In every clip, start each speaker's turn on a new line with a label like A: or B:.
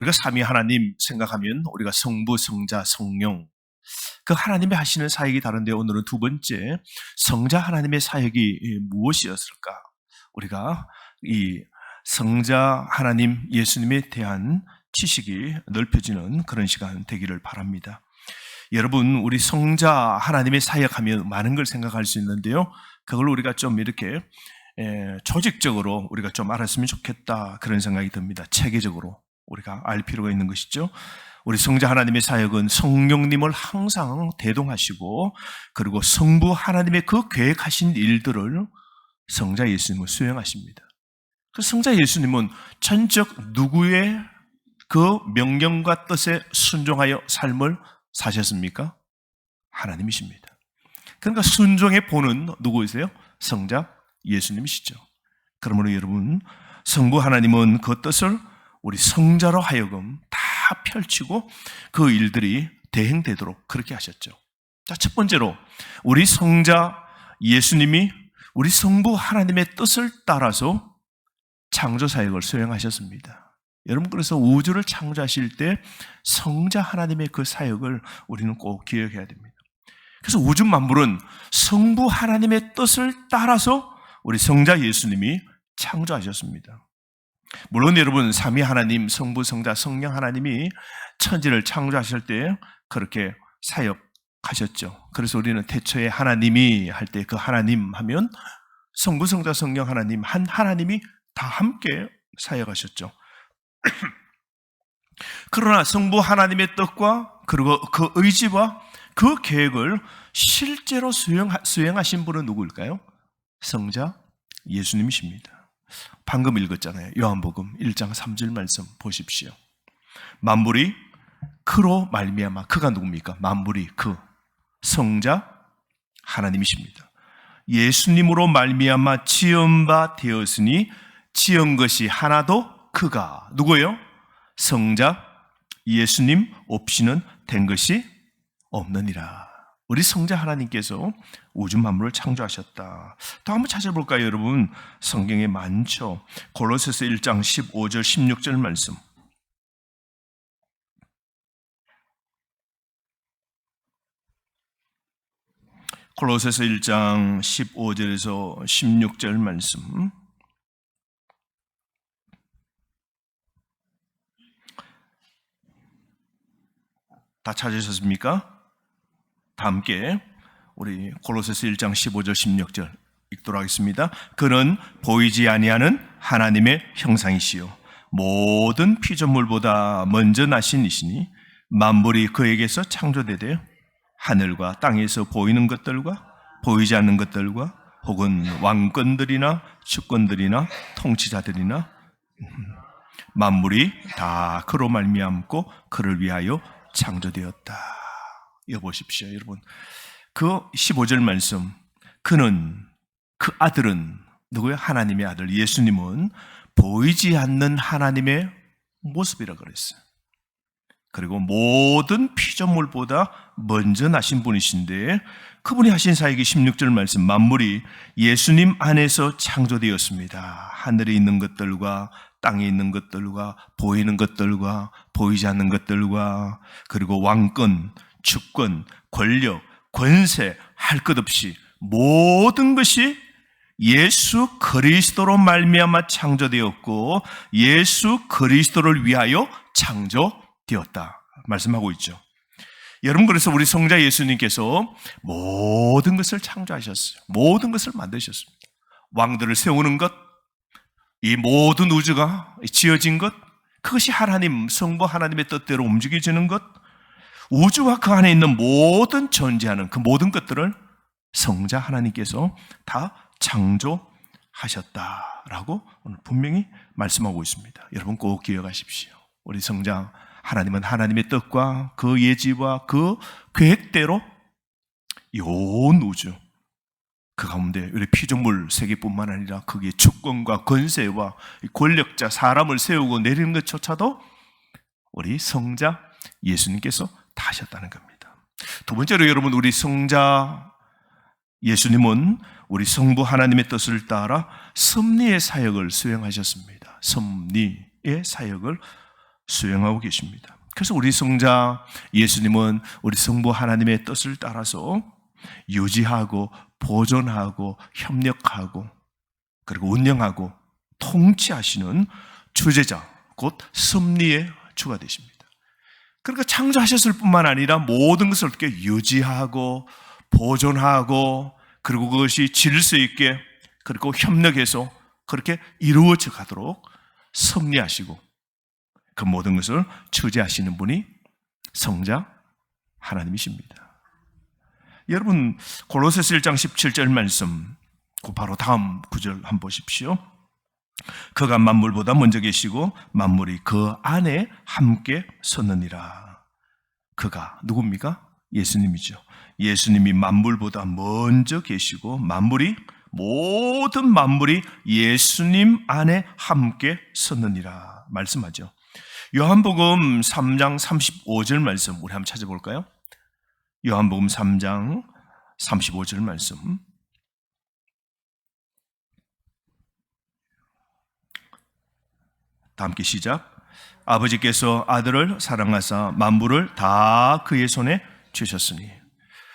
A: 우리가 삼위 하나님 생각하면 우리가 성부, 성자, 성령 그 하나님의 하시는 사역이 다른데 오늘은 두 번째 성자 하나님의 사역이 무엇이었을까? 우리가 이 성자 하나님 예수님에 대한 지식이 넓혀지는 그런 시간 되기를 바랍니다. 여러분, 우리 성자 하나님의 사역하면 많은 걸 생각할 수 있는데요. 그걸 우리가 좀 이렇게 조직적으로 우리가 좀 알았으면 좋겠다 그런 생각이 듭니다. 체계적으로 우리가 알 필요가 있는 것이죠. 우리 성자 하나님의 사역은 성령님을 항상 대동하시고 그리고 성부 하나님의 그 계획하신 일들을 성자 예수님은 수행하십니다. 그 성자 예수님은 전적 누구의 그 명령과 뜻에 순종하여 삶을 사셨습니까? 하나님이십니다. 그러니까 순종의 본은 누구이세요? 성자 예수님이시죠. 그러므로 여러분, 성부 하나님은 그 뜻을 우리 성자로 하여금 다 펼치고 그 일들이 대행되도록 그렇게 하셨죠. 자, 첫 번째로 우리 성자 예수님이 우리 성부 하나님의 뜻을 따라서 창조 사역을 수행하셨습니다. 여러분, 그래서 우주를 창조하실 때 성자 하나님의 그 사역을 우리는 꼭 기억해야 됩니다. 그래서 우주 만물은 성부 하나님의 뜻을 따라서 우리 성자 예수님이 창조하셨습니다. 물론 여러분, 삼위 하나님, 성부, 성자, 성령 하나님이 천지를 창조하실 때 그렇게 사역하셨죠. 그래서 우리는 태초에 하나님이 할 때 그 하나님 하면 성부, 성자, 성령 하나님, 한 하나님이 다 함께 사역하셨죠. 그러나 성부 하나님의 뜻과 그리고 그 의지와 그 계획을 실제로 수행하신 분은 누구일까요? 성자 예수님이십니다. 방금 읽었잖아요. 요한복음 1장 3절 말씀 보십시오. 만물이 그로 말미암아, 그가 누굽니까? 만물이 그 성자 하나님이십니다. 예수님으로 말미암아 지은 바 되었으니 지은 것이 하나도 그가 누구예요? 성자 예수님 없이는 된 것이 없느니라. 우리 성자 하나님께서 우주 만물을 창조하셨다. 또 한번 찾아볼까요, 여러분? 성경에 많죠. 골로새서 1장 15절 16절 말씀. 골로새서 1장 15절에서 16절 말씀. 다 찾으셨습니까? 다 함께 우리 골로새서 1장 15절 16절 읽도록 하겠습니다. 그는 보이지 아니하는 하나님의 형상이시요 모든 피조물보다 먼저 나신 이시니 만물이 그에게서 창조되되 하늘과 땅에서 보이는 것들과 보이지 않는 것들과 혹은 왕권들이나 주권들이나 통치자들이나 만물이 다 그로 말미암고 그를 위하여 창조되었다. 여보십시오, 여러분. 그 15절 말씀, 그는, 그 아들은 누구예요? 하나님의 아들 예수님은 보이지 않는 하나님의 모습이라고 그랬어요. 그리고 모든 피조물보다 먼저 나신 분이신데 그분이 하신 사역이 16절 말씀, 만물이 예수님 안에서 창조되었습니다. 하늘에 있는 것들과 땅에 있는 것들과 보이는 것들과 보이지 않는 것들과 그리고 왕권, 주권, 권력, 권세 할 것 없이 모든 것이 예수 그리스도로 말미암아 창조되었고 예수 그리스도를 위하여 창조되었다 말씀하고 있죠. 여러분, 그래서 우리 성자 예수님께서 모든 것을 창조하셨어요. 모든 것을 만드셨습니다. 왕들을 세우는 것, 이 모든 우주가 지어진 것, 그것이 하나님, 성부 하나님의 뜻대로 움직여지는 것, 우주와 그 안에 있는 모든 존재하는 그 모든 것들을 성자 하나님께서 다 창조하셨다라고 오늘 분명히 말씀하고 있습니다. 여러분 꼭 기억하십시오. 우리 성자 하나님은 하나님의 뜻과 그 예지와 그 계획대로 이 온 우주 그 가운데 우리 피조물 세계뿐만 아니라 거기에 주권과 권세와 권력자 사람을 세우고 내리는 것조차도 우리 성자 예수님께서 다 하셨다는 겁니다. 두 번째로 여러분, 우리 성자 예수님은 우리 성부 하나님의 뜻을 따라 섭리의 사역을 수행하셨습니다. 섭리의 사역을 수행하고 계십니다. 그래서 우리 성자 예수님은 우리 성부 하나님의 뜻을 따라서 유지하고 보존하고 협력하고 그리고 운영하고 통치하시는 주제자, 곧 섭리의 주가 되십니다. 그러니까 창조하셨을 뿐만 아니라 모든 것을 어떻게 유지하고 보존하고 그리고 그것이 질서 있게 그리고 협력해서 그렇게 이루어져 가도록 섭리하시고 그 모든 것을 주재하시는 분이 성자 하나님이십니다. 여러분 골로새서 1장 17절 말씀 그 바로 다음 구절 한번 보십시오. 그가 만물보다 먼저 계시고 만물이 그 안에 함께 섰느니라. 그가 누굽니까? 예수님이죠. 예수님이 만물보다 먼저 계시고 모든 만물이 예수님 안에 함께 섰느니라 말씀하죠. 요한복음 3장 35절 말씀 우리 한번 찾아볼까요? 요한복음 3장 35절 말씀 다 함께 시작. 아버지께서 아들을 사랑하사 만물을 다 그의 손에 주셨으니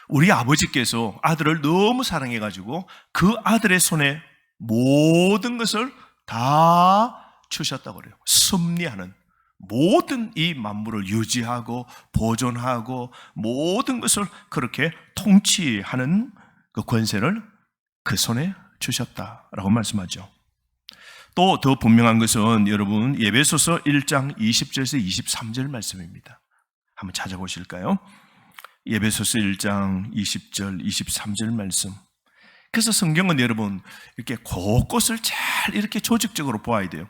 A: 우리 아버지께서 아들을 너무 사랑해가지고 그 아들의 손에 모든 것을 다 주셨다고 그래요. 섭리하는 모든 이 만물을 유지하고 보존하고 모든 것을 그렇게 통치하는 그 권세를 그 손에 주셨다라고 말씀하죠. 또 더 분명한 것은 여러분 에베소서 1장 20절에서 23절 말씀입니다. 한번 찾아보실까요? 에베소서 1장 20절 23절 말씀. 그래서 성경은 여러분 이렇게 곳곳을 잘 이렇게 조직적으로 보아야 돼요.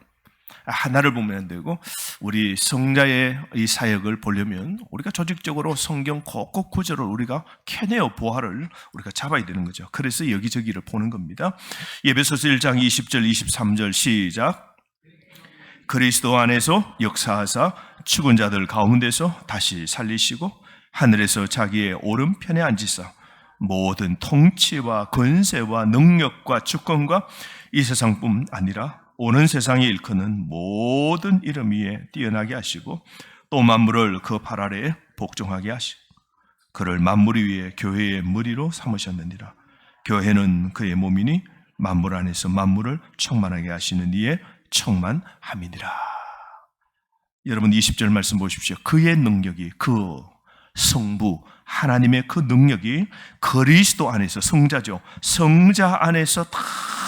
A: 하나를 보면 안 되고 우리 성자의 이 사역을 보려면 우리가 조직적으로 성경 곳곳 구절을 우리가 캐내어 보아를 우리가 잡아야 되는 거죠. 그래서 여기저기를 보는 겁니다. 에베소서 1장 20절 23절 시작. 그리스도 안에서 역사하사 죽은 자들 가운데서 다시 살리시고 하늘에서 자기의 오른편에 앉으사 모든 통치와 권세와 능력과 주권과 이 세상뿐 아니라 오는 세상에 일컫는 모든 이름 위에 뛰어나게 하시고 또 만물을 그 발 아래에 복종하게 하시고 그를 만물 위에 교회의 머리로 삼으셨느니라. 교회는 그의 몸이니 만물 안에서 만물을 충만하게 하시는 이의 충만함이니라. 여러분 20절 말씀 보십시오. 그의 능력이 그 성부 하나님의 그 능력이 그리스도 안에서 성자죠. 성자 안에서 다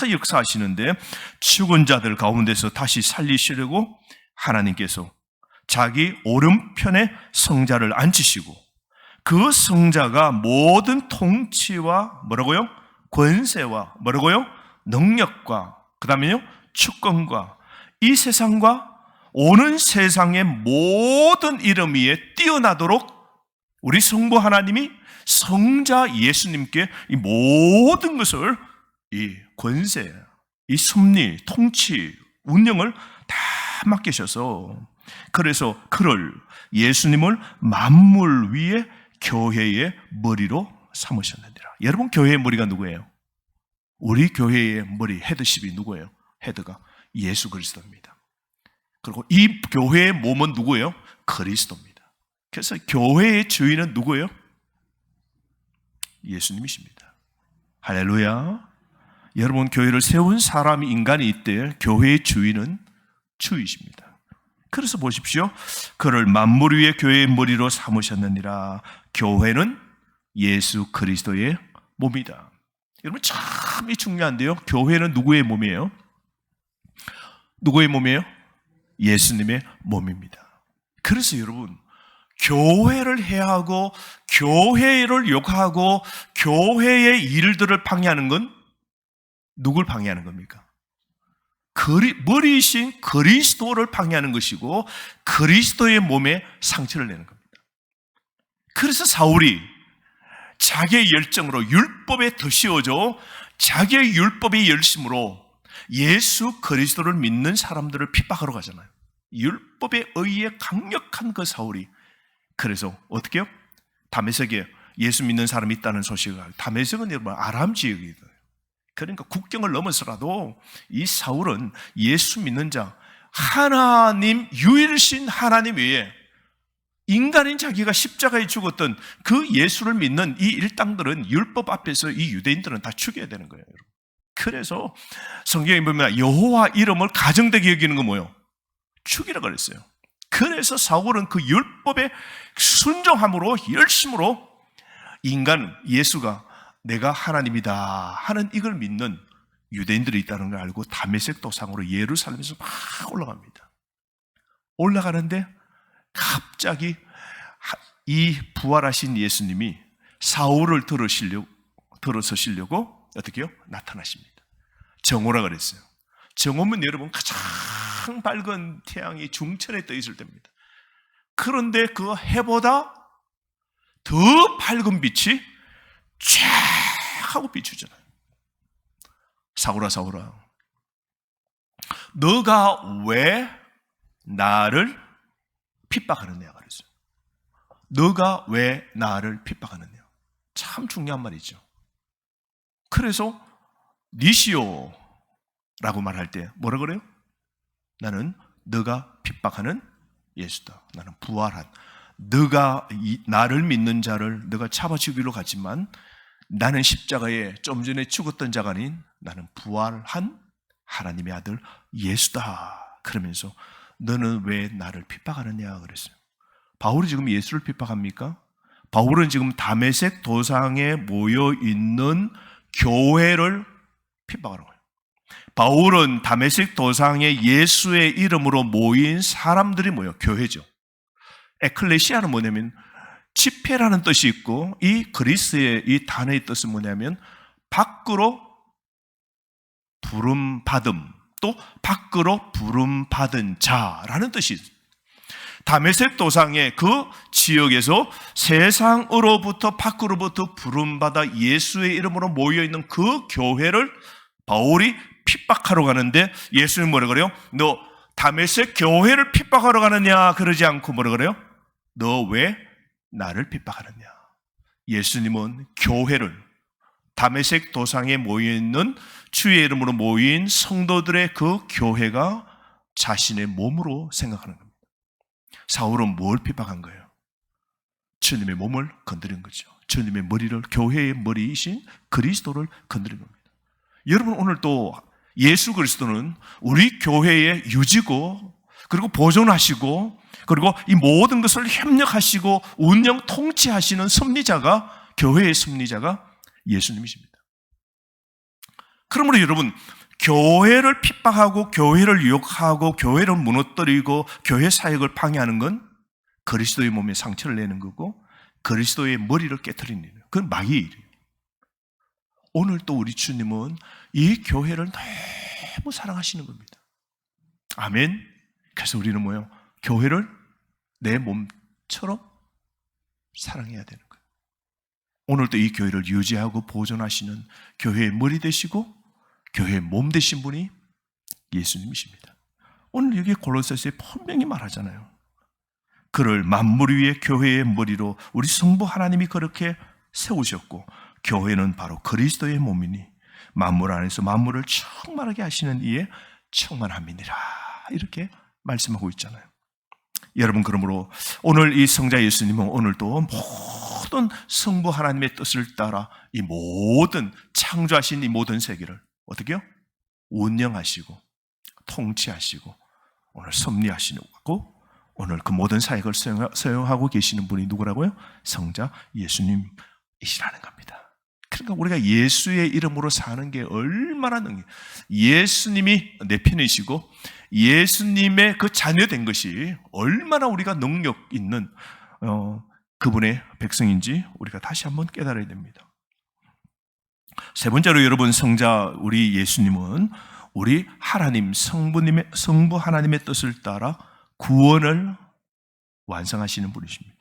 A: 역사하시는데 죽은 자들 가운데서 다시 살리시려고 하나님께서 자기 오른편에 성자를 앉히시고 그 성자가 모든 통치와 뭐라고요? 권세와 뭐라고요? 능력과 그 다음에요? 주권과 이 세상과 오는 세상의 모든 이름 위에 뛰어나도록 우리 성부 하나님이 성자 예수님께 이 모든 것을 이 권세, 이 섭리, 통치, 운영을 다 맡기셔서 그래서 그를 예수님을 만물 위에 교회의 머리로 삼으셨느니라. 여러분 교회의 머리가 누구예요? 우리 교회의 머리 헤드십이 누구예요? 헤드가 예수 그리스도입니다. 그리고 이 교회의 몸은 누구예요? 그리스도입니다. 그래서 교회의 주인은 누구예요? 예수님이십니다. 할렐루야. 여러분 교회를 세운 사람이 인간이 있대 교회의 주인은 주이십니다. 그래서 보십시오. 그를 만물 위에 교회의 머리로 삼으셨느니라. 교회는 예수 그리스도의 몸이다. 여러분 참 중요한데요. 교회는 누구의 몸이에요? 누구의 몸이에요? 예수님의 몸입니다. 그래서 여러분 교회를 해야 하고 교회를 욕하고 교회의 일들을 방해하는 건 누굴 방해하는 겁니까? 머리이신 그리스도를 방해하는 것이고 그리스도의 몸에 상처를 내는 겁니다. 그래서 사울이 자기의 열정으로 율법에 더 씌워져 자기의 율법의 열심으로 예수 그리스도를 믿는 사람들을 핍박하러 가잖아요. 율법에 의해 강력한 그 사울이 그래서 어떻게 해요? 다메섹에 예수 믿는 사람이 있다는 소식을 다메섹은 여러분 아람 지역이거든요. 그러니까 국경을 넘어서라도 이 사울은 예수 믿는 자 하나님, 유일신 하나님 외에 인간인 자기가 십자가에 죽었던 그 예수를 믿는 이 일당들은 율법 앞에서 이 유대인들은 다 죽여야 되는 거예요. 여러분. 그래서 성경에 보면 여호와 이름을 가정되게 여기는 거 뭐예요? 죽이라 그랬어요. 그래서 사울은 그 율법에 순종함으로 열심으로 인간 예수가 내가 하나님이다 하는 이걸 믿는 유대인들이 있다는 걸 알고 다메섹 도상으로 예루살렘에서 막 올라갑니다. 올라가는데 갑자기 이 부활하신 예수님이 사울을 들어서시려고 어떻게 해요? 나타나십니다. 정오라 그랬어요. 정오면 여러분 가장 밝은 태양이 중천에 떠 있을 때입니다. 그런데 그 해보다 더 밝은 빛이 쫙 하고 비추잖아요. 사울아 사울아, 너가 왜 나를 핍박하느냐 그랬어요. 너가 왜 나를 핍박하느냐. 참 중요한 말이죠. 그래서 니시오 라고 말할 때 뭐라 그래요? 나는 너가 핍박하는 예수다. 나는 부활한, 너가 나를 믿는 자를 너가 잡아 죽이러 갔지만 나는 십자가에 좀 전에 죽었던 자가 아닌 나는 부활한 하나님의 아들 예수다. 그러면서 너는 왜 나를 핍박하느냐 그랬어요. 바울이 지금 예수를 핍박합니까? 바울은 지금 다메섹 도상에 모여있는 교회를 핍박하는 거예요. 바울은 다메섹 도상에 예수의 이름으로 모인 사람들이 모여, 교회죠. 에클레시아는 뭐냐면 집회라는 뜻이 있고, 이 그리스의 이 단어의 뜻은 뭐냐면 밖으로 부름받음, 또 밖으로 부름받은 자라는 뜻이 있어요. 다메섹 도상의 그 지역에서 세상으로부터 밖으로부터 부름받아 예수의 이름으로 모여있는 그 교회를 바울이 핍박하러 가는데 예수님 뭐라 그래요? 너 다메섹 교회를 핍박하러 가느냐 그러지 않고 뭐라 그래요? 너 왜 나를 핍박하느냐. 예수님은 교회를, 다메섹 도상에 모여있는 주의 이름으로 모인 성도들의 그 교회가 자신의 몸으로 생각하는 겁니다. 사울은 뭘 핍박한 거예요? 주님의 몸을 건드린 거죠. 주님의 머리를, 교회의 머리이신 그리스도를 건드린 겁니다. 여러분, 오늘 또 예수 그리스도는 우리 교회의 유지고, 그리고 보존하시고, 그리고 이 모든 것을 협력하시고 운영 통치하시는 섭리자가, 교회의 섭리자가 예수님이십니다. 그러므로 여러분, 교회를 핍박하고 교회를 유혹하고 교회를 무너뜨리고 교회 사역을 방해하는 건 그리스도의 몸에 상처를 내는 거고 그리스도의 머리를 깨트리는 일이에요. 그건 마귀의 일이에요. 오늘 또 우리 주님은 이 교회를 너무 사랑하시는 겁니다. 아멘. 그래서 우리는 뭐예요? 교회를 내 몸처럼 사랑해야 되는 거예요. 오늘도 이 교회를 유지하고 보존하시는 교회의 머리 되시고 교회의 몸 되신 분이 예수님이십니다. 오늘 여기 골로새서에 분명히 말하잖아요. 그를 만물 위에 교회의 머리로 우리 성부 하나님이 그렇게 세우셨고 교회는 바로 그리스도의 몸이니 만물 안에서 만물을 충만하게 하시는 이의 충만함이니라. 이렇게 말씀하고 있잖아요. 여러분, 그러므로 오늘 이 성자 예수님은 오늘도 모든 성부 하나님의 뜻을 따라 이 모든 창조하신 이 모든 세계를 어떻게요? 운영하시고 통치하시고 오늘 섭리하시고 오늘 그 모든 사역을 수행하고 계시는 분이 누구라고요? 성자 예수님이시라는 겁니다. 그러니까 우리가 예수의 이름으로 사는 게 얼마나 예수님이 내 편이시고 예수님의 그 자녀된 것이 얼마나 우리가 능력 있는 그분의 백성인지 우리가 다시 한번 깨달아야 됩니다. 세 번째로 여러분, 성자 우리 예수님은 우리 하나님 성부 하나님의 뜻을 따라 구원을 완성하시는 분이십니다.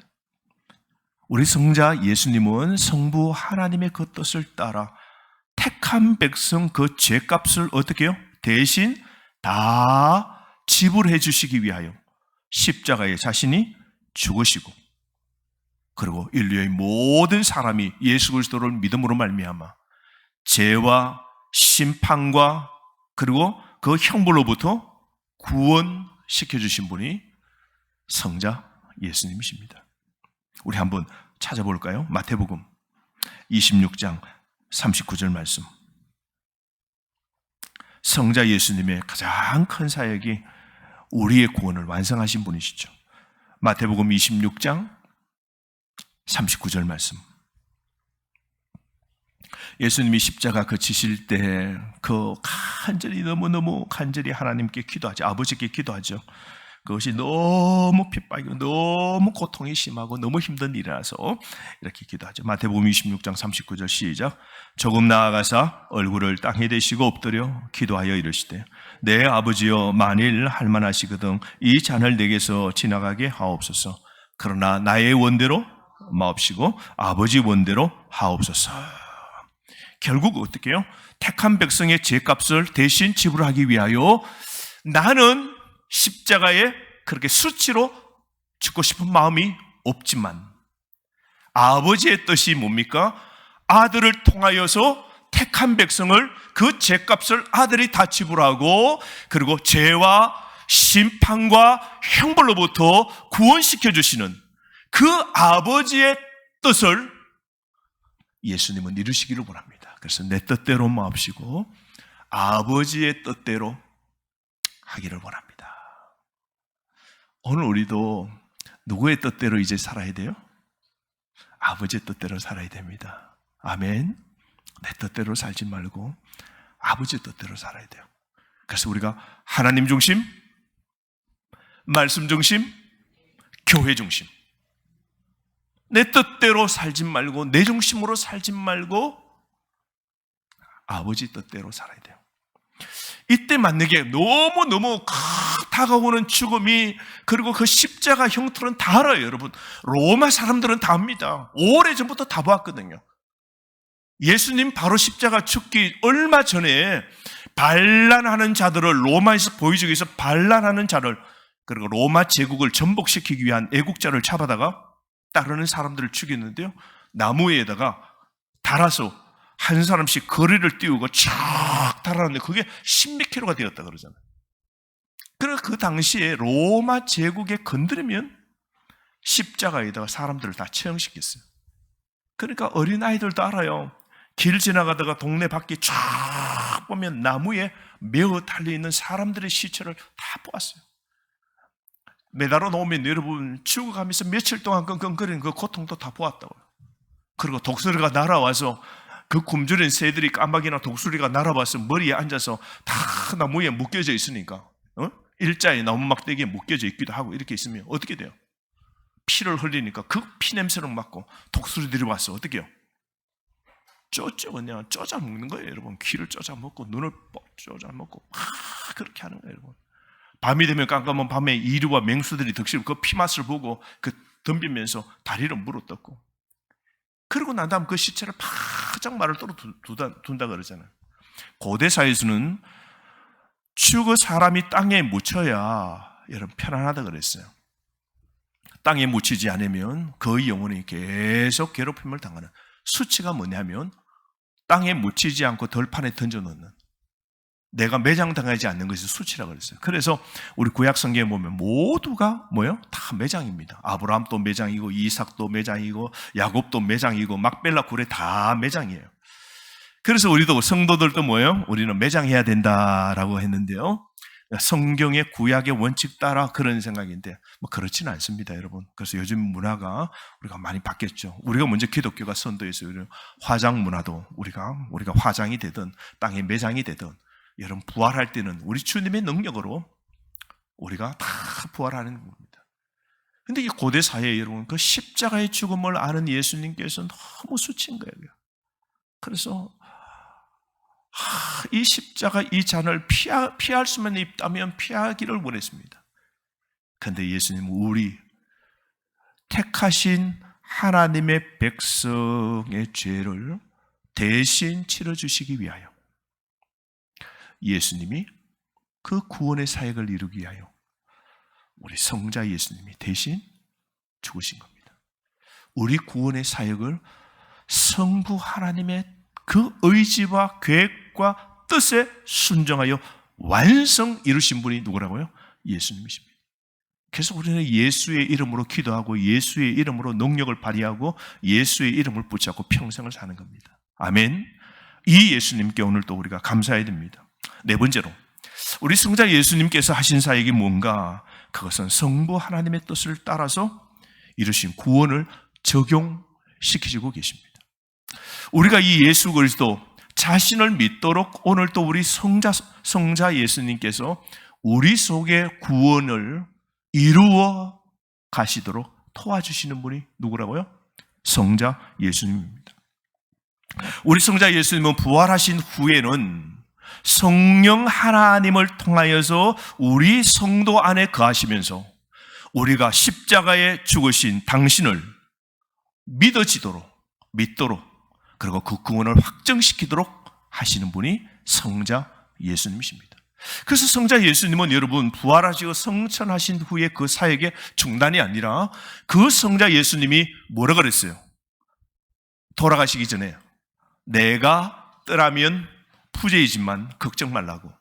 A: 우리 성자 예수님은 성부 하나님의 그 뜻을 따라 택한 백성 그 죄값을 어떻게 해요? 대신 다 지불해 주시기 위하여 십자가에 자신이 죽으시고 그리고 인류의 모든 사람이 예수 그리스도를 믿음으로 말미암아 죄와 심판과 그리고 그 형벌로부터 구원시켜 주신 분이 성자 예수님이십니다. 우리 한번 찾아볼까요? 마태복음 26장 39절 말씀. 성자 예수님의 가장 큰 사역이 우리의 구원을 완성하신 분이시죠. 마태복음 26장 39절 말씀. 예수님이 십자가 그 지실 때 그 간절히 너무너무 간절히 하나님께 기도하죠. 아버지께 기도하죠. 그것이 너무 핍박이고 너무 고통이 심하고 너무 힘든 일이라서 이렇게 기도하죠. 마태복음 26장 39절 시작. 조금 나아가사 얼굴을 땅에 대시고 엎드려 기도하여 이르시되 내 아버지여 만일 할만하시거든 이 잔을 내게서 지나가게 하옵소서. 그러나 나의 원대로 마옵시고 아버지 원대로 하옵소서. 결국 어떻게 해요? 택한 백성의 죄값을 대신 지불하기 위하여 나는 십자가에 그렇게 수치로 죽고 싶은 마음이 없지만 아버지의 뜻이 뭡니까? 아들을 통하여서 택한 백성을 그 죄값을 아들이 다 지불하고 그리고 죄와 심판과 형벌로부터 구원시켜 주시는 그 아버지의 뜻을 예수님은 이루시기를 원합니다. 그래서 내 뜻대로 마옵시고 아버지의 뜻대로 하기를 원합니다. 오늘 우리도 누구의 뜻대로 이제 살아야 돼요? 아버지의 뜻대로 살아야 됩니다. 아멘. 내 뜻대로 살지 말고 아버지의 뜻대로 살아야 돼요. 그래서 우리가 하나님 중심, 말씀 중심, 교회 중심. 내 뜻대로 살지 말고 내 중심으로 살지 말고 아버지 뜻대로 살아야 돼요. 이때 만약에 너무너무 다가오는 죽음이 그리고 그 십자가 형틀은 다 알아요. 여러분 로마 사람들은 다 압니다. 오래전부터 다 보았거든요. 예수님 바로 십자가 죽기 얼마 전에 반란하는 자들을 로마에서 보여주기 위해서 반란하는 자를 그리고 로마 제국을 전복시키기 위한 애국자를 잡아다가 따르는 사람들을 죽였는데요. 나무에다가 달아서 한 사람씩 거리를 띄우고 쫙 달았는데 그게 10몇 킬로가 되었다 그러잖아요. 그래서 그 당시에 로마 제국에 건드리면 십자가에다가 사람들을 다 처형시켰어요. 그러니까 어린아이들도 알아요. 길 지나가다가 동네 밖에 쫙 보면 나무에 메어 달려있는 사람들의 시체를 다 보았어요. 매달아 놓으면 여러분 죽어가면서 며칠 동안 끙끙거리는 그 고통도 다 보았다고요. 그리고 독수리가 날아와서 그 굶주린 새들이 까마귀나 독수리가 날아와서 머리에 앉아서 다 나무에 묶여져 있으니까 일자에 나무 막대기에 묶여져 있기도 하고 이렇게 있으면 어떻게 돼요? 피를 흘리니까 그 피 냄새를 맡고 독수리들이 와서 어떻게 해요? 그냥 쪼자 먹는 거예요. 여러분 귀를 쪼자 먹고 눈을 쪼자 먹고 그렇게 하는 거예요. 여러분 밤이 되면 깜깜한 밤에 이루와 맹수들이 득실고 그 피맛을 보고 그 덤비면서 다리를 물어뜯고 그러고 난 다음 그 시체를 바짝 말을 떨어 둔다 그러잖아요. 고대 사회에서는 죽은 사람이 땅에 묻혀야 여러분 편안하다 그랬어요. 땅에 묻히지 않으면 그 영혼이 계속 괴롭힘을 당하는 수치가 뭐냐면 땅에 묻히지 않고 덜판에 던져놓는 내가 매장당하지 않는 것이 수치라고 그랬어요. 그래서 우리 구약 성경에 보면 모두가 뭐예요? 다 매장입니다. 아브라함도 매장이고 이삭도 매장이고 야곱도 매장이고 막벨라 굴에 다 매장이에요. 그래서 우리도 성도들도 뭐예요? 우리는 매장해야 된다라고 했는데요. 성경의 구약의 원칙 따라 그런 생각인데 뭐 그렇지는 않습니다, 여러분. 그래서 요즘 문화가 우리가 많이 바뀌었죠. 우리가 먼저 기독교가 선도해서 화장 문화도 우리가 화장이 되든 땅에 매장이 되든 여러분 부활할 때는 우리 주님의 능력으로 우리가 다 부활하는 겁니다. 근데 이 고대 사회에 여러분 그 십자가의 죽음을 아는 예수님께서 너무 수치인 거예요. 그래서 이 십자가 이 잔을 피할 수만 있다면 피하기를 원했습니다. 그런데 예수님은 우리 택하신 하나님의 백성의 죄를 대신 치러주시기 위하여 예수님이 그 구원의 사역을 이루기 위하여 우리 성자 예수님이 대신 죽으신 겁니다. 우리 구원의 사역을 성부 하나님의 그 의지와 계획과 뜻에 순종하여 완성 이루신 분이 누구라고요? 예수님이십니다. 그래서 우리는 예수의 이름으로 기도하고 예수의 이름으로 능력을 발휘하고 예수의 이름을 붙잡고 평생을 사는 겁니다. 아멘. 이 예수님께 오늘 또 우리가 감사해야 됩니다. 네 번째로 우리 성자 예수님께서 하신 사역이 뭔가? 그것은 성부 하나님의 뜻을 따라서 이루신 구원을 적용시키시고 계십니다. 우리가 이 예수 그리스도 자신을 믿도록 오늘 또 우리 성자 예수님께서 우리 속에 구원을 이루어 가시도록 도와주시는 분이 누구라고요? 성자 예수님입니다. 우리 성자 예수님은 부활하신 후에는 성령 하나님을 통하여서 우리 성도 안에 거하시면서 우리가 십자가에 죽으신 당신을 믿도록 그리고 그 구원을 확정시키도록 하시는 분이 성자 예수님이십니다. 그래서 성자 예수님은 여러분 부활하시고 성천하신 후에 그 사역의 중단이 아니라 그 성자 예수님이 뭐라 그랬어요? 돌아가시기 전에 내가 떠나면 부재이지만 걱정 말라고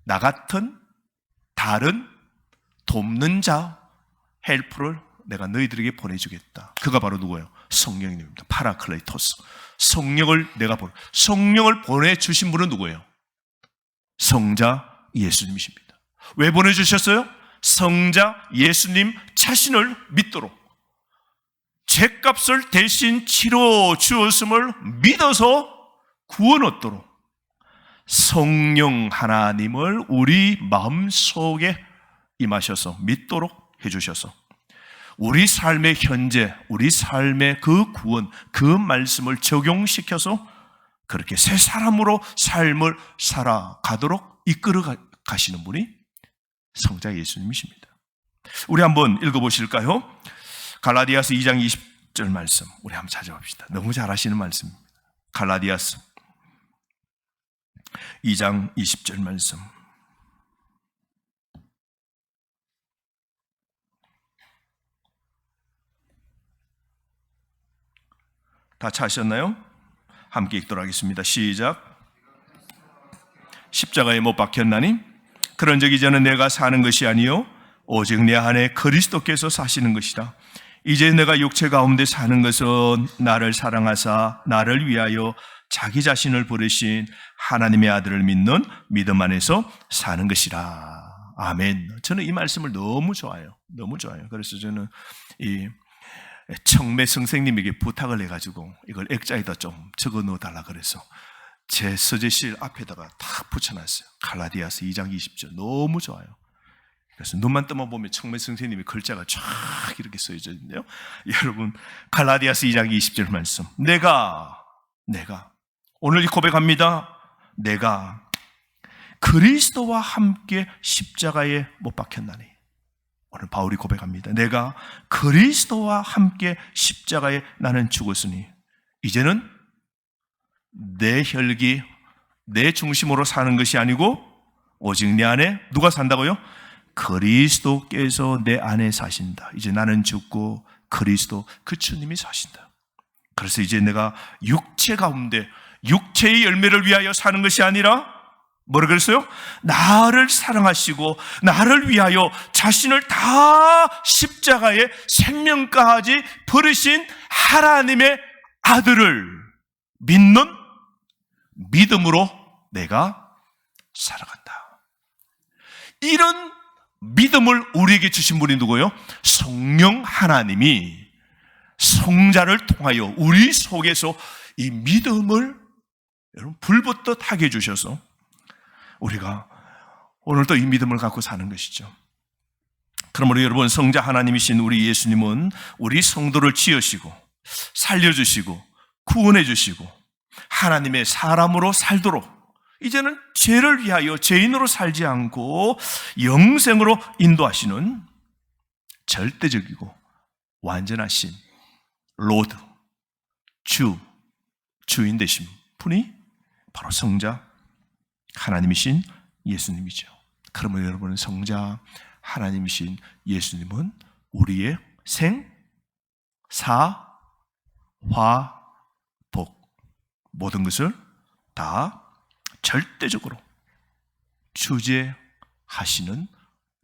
A: 나 같은 다른 돕는 자 헬프를 내가 너희들에게 보내주겠다. 그가 바로 누구예요? 성령님입니다. 파라클레이토스. 성령을 보내주신 분은 누구예요? 성자 예수님이십니다. 왜 보내주셨어요? 성자 예수님 자신을 믿도록 죄값을 대신 치러 주었음을 믿어서 구원 얻도록 성령 하나님을 우리 마음속에 임하셔서 믿도록 해주셔서 우리 삶의 현재, 우리 삶의 그 구원, 그 말씀을 적용시켜서 그렇게 새 사람으로 삶을 살아가도록 이끌어 가시는 분이 성자 예수님이십니다. 우리 한번 읽어보실까요? 갈라디아서 2장 20절 말씀 우리 한번 찾아봅시다. 너무 잘하시는 말씀입니다. 갈라디아서 2장 20절 말씀. 다 찾으셨나요? 함께 읽도록 하겠습니다. 시작. 십자가에 못 박혔나니 그런 적 이제는 내가 사는 것이 아니요 오직 내 안에 그리스도께서 사시는 것이라. 이제 내가 육체 가운데 사는 것은 나를 사랑하사 나를 위하여 자기 자신을 부르신 하나님의 아들을 믿는 믿음 안에서 사는 것이라. 아멘. 저는 이 말씀을 너무 좋아해요. 너무 좋아요. 그래서 저는 이 청매 선생님에게 부탁을 해가지고 이걸 액자에다 좀 적어 넣어달라 그래서 제 서재실 앞에다가 탁 붙여놨어요. 갈라디아서 2장 20절 너무 좋아요. 그래서 눈만 뜨면 보면 청매 선생님의 글자가 쫙 이렇게 써져 있는데요. 여러분 갈라디아서 2장 20절 말씀. 내가 오늘 고백합니다. 내가 그리스도와 함께 십자가에 못 박혔나니. 오늘 바울이 고백합니다. 내가 그리스도와 함께 십자가에 나는 죽었으니 이제는 내 혈기, 내 중심으로 사는 것이 아니고 오직 내 안에 누가 산다고요? 그리스도께서 내 안에 사신다. 이제 나는 죽고 그리스도 그 주님이 사신다. 그래서 이제 내가 육체 가운데 육체의 열매를 위하여 사는 것이 아니라 뭐라 그랬어요? 나를 사랑하시고 나를 위하여 자신을 다 십자가에 생명까지 버리신 하나님의 아들을 믿는 믿음으로 내가 살아간다. 이런 믿음을 우리에게 주신 분이 누구예요? 성령 하나님이 성자를 통하여 우리 속에서 이 믿음을 여러분 불붙듯 하게 해주셔서 우리가 오늘도 이 믿음을 갖고 사는 것이죠. 그러므로 여러분 성자 하나님이신 우리 예수님은 우리 성도를 지으시고 살려주시고 구원해 주시고 하나님의 사람으로 살도록 이제는 죄를 위하여 죄인으로 살지 않고 영생으로 인도하시는 절대적이고 완전하신 로드, 주인 되신 분이 바로 성자 하나님이신 예수님이죠. 그러면 여러분 성자 하나님이신 예수님은 우리의 생, 사, 화, 복 모든 것을 다 절대적으로 주재하시는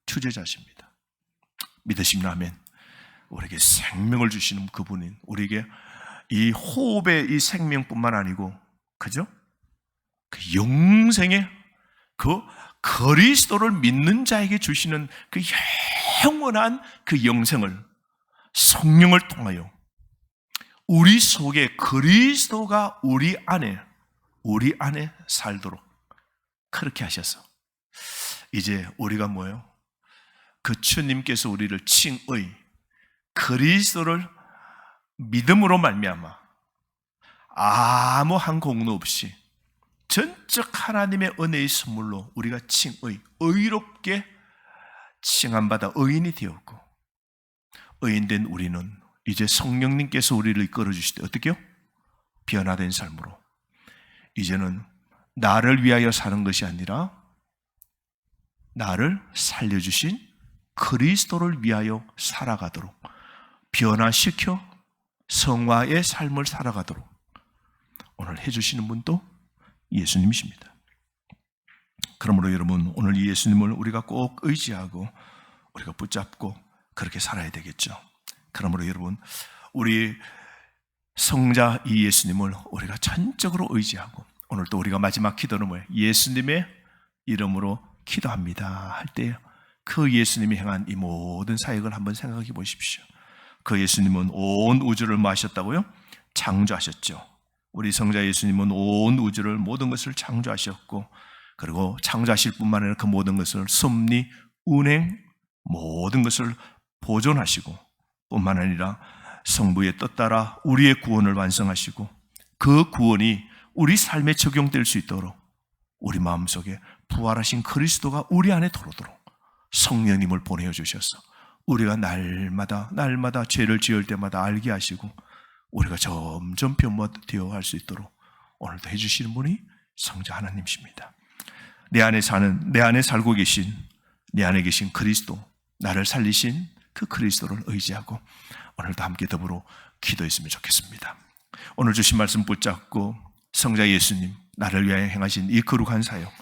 A: 주제자십니다. 믿으시면 우리에게 생명을 주시는 그분인, 우리에게 이 호흡의 이 생명뿐만 아니고, 그죠? 그 영생의 그 그리스도를 믿는 자에게 주시는 그 영원한 그 영생을 성령을 통하여 우리 속에 그리스도가 우리 안에 살도록 그렇게 하셔서 이제 우리가 뭐예요? 그 주님께서 우리를 칭의 그리스도를 믿음으로 말미암아 아무한 공로 없이 전적 하나님의 은혜의 선물로 우리가 의롭게 칭함받아 의인이 되었고, 의인된 우리는 이제 성령님께서 우리를 이끌어주실 때 어떻게요? 변화된 삶으로 이제는 나를 위하여 사는 것이 아니라 나를 살려주신 그리스도를 위하여 살아가도록 변화시켜 성화의 삶을 살아가도록 오늘 해주시는 분도 예수님이십니다. 그러므로 여러분, 오늘 이 예수님을 우리가 꼭 의지하고 우리가 붙잡고 그렇게 살아야 되겠죠. 그러므로 여러분, 우리 성자 이 예수님을 우리가 전적으로 의지하고, 오늘 또 우리가 마지막 기도는 뭐예요? 예수님의 이름으로 기도합니다 할 때 그 예수님이 행한 이 모든 사역을 한번 생각해 보십시오. 그 예수님은 온 우주를 뭐 하셨다고요? 창조하셨죠. 우리 성자 예수님은 온 우주를 모든 것을 창조하셨고, 그리고 창조하실 뿐만 아니라 그 모든 것을 섭리, 운행 모든 것을 보존하시고, 뿐만 아니라 성부의 뜻 따라 우리의 구원을 완성하시고, 그 구원이 우리 삶에 적용될 수 있도록 우리 마음속에 부활하신 그리스도가 우리 안에 들어오도록 성령님을 보내어 주셔서 우리가 날마다 죄를 지을 때마다 알게 하시고 우리가 점점 변화되어 갈 수 있도록 오늘도 해주시는 분이 성자 하나님이십니다. 내 안에 살고 계신, 내 안에 계신 그리스도, 나를 살리신 그 그리스도를 의지하고 오늘도 함께 더불어 기도했으면 좋겠습니다. 오늘 주신 말씀 붙잡고 성자 예수님, 나를 위하여 행하신 이 거룩한 사역